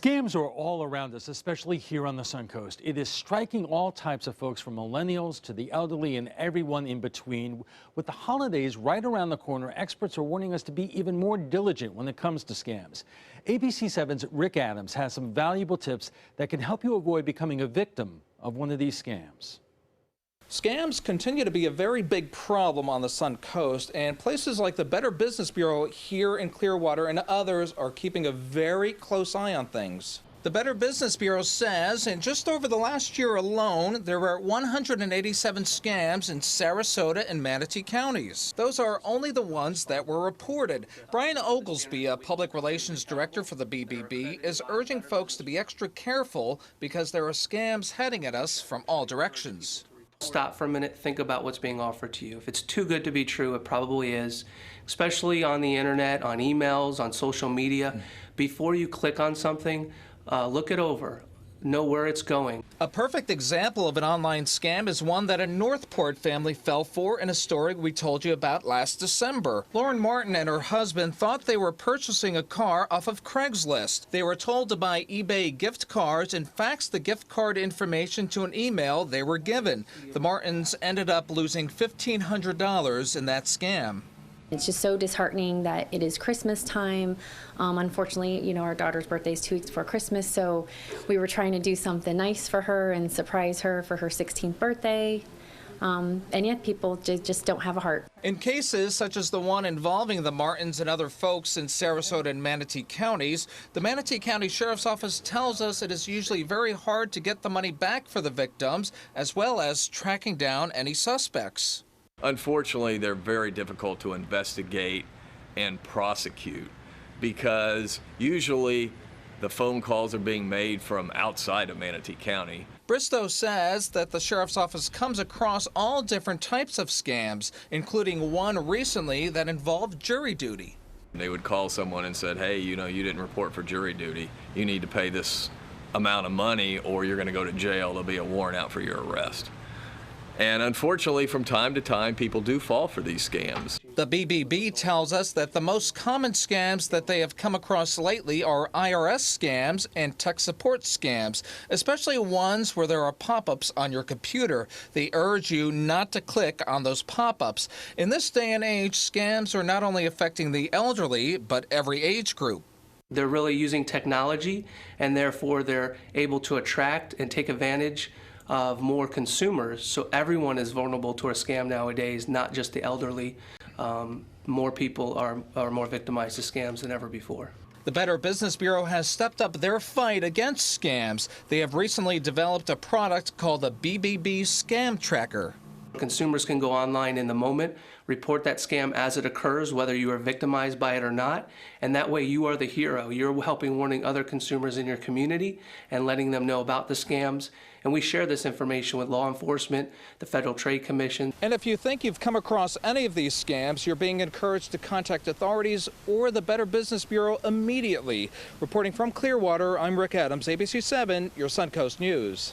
Scams are all around us, especially here on the Suncoast. It is striking all types of folks, from millennials to the elderly and everyone in between. With the holidays right around the corner, experts are warning us to be even more diligent when it comes to scams. ABC7's Rick Adams has some valuable tips that can help you avoid becoming a victim of one of these scams. Scams continue to be a very big problem on the Suncoast, and places like the Better Business Bureau here in Clearwater and others are keeping a very close eye on things. The Better Business Bureau says in just over the last year alone, there were 187 scams in Sarasota and Manatee counties. Those are only the ones that were reported. Brian Oglesby, a public relations director for the BBB, is urging folks to be extra careful because there are scams heading at us from all directions. Stop for a minute, think about what's being offered to you. If it's too good to be true, it probably is, especially on the internet, on emails, on social media. Before you click on something, look it over. Know where it's going. A perfect example of an online scam is one that a Northport family fell for in a story we told you about last December. Lauren Martin and her husband thought they were purchasing a car off of Craigslist. They were told to buy eBay gift cards and fax the gift card information to an email they were given. The Martins ended up losing $1,500 in that scam. It's just so disheartening that it is Christmas time. Unfortunately, our daughter's birthday is 2 weeks before Christmas, so we were trying to do something nice for her and surprise her for her 16th birthday. And yet people just don't have a heart. In cases such as the one involving the Martins and other folks in Sarasota and Manatee counties, the Manatee County Sheriff's Office tells us it is usually very hard to get the money back for the victims, as well as tracking down any suspects. Unfortunately, they're very difficult to investigate and prosecute because usually the phone calls are being made from outside of Manatee County. Bristow says that the Sheriff's Office comes across all different types of scams, including one recently that involved jury duty. They would call someone and said, hey, you didn't report for jury duty. You need to pay this amount of money or you're going to go to jail. There'll be a warrant out for your arrest. And unfortunately, from time to time, people do fall for these scams. The BBB tells us that the most common scams that they have come across lately are IRS scams and tech support scams, especially ones where there are pop-ups on your computer. They urge you not to click on those pop-ups. In this day and age, scams are not only affecting the elderly, but every age group. They're really using technology, and therefore they're able to attract and take advantage of more consumers, so everyone is vulnerable to a scam nowadays, not just the elderly. More people are more victimized to scams than ever before. The Better Business Bureau has stepped up their fight against scams. They have recently developed a product called the BBB Scam Tracker. Consumers can go online in the moment, report that scam as it occurs, whether you are victimized by it or not, and that way you are the hero. You're helping warning other consumers in your community and letting them know about the scams. And we share this information with law enforcement, the Federal Trade Commission. And if you think you've come across any of these scams, you're being encouraged to contact authorities or the Better Business Bureau immediately. Reporting from Clearwater, I'm Rick Adams, ABC7, your Suncoast News.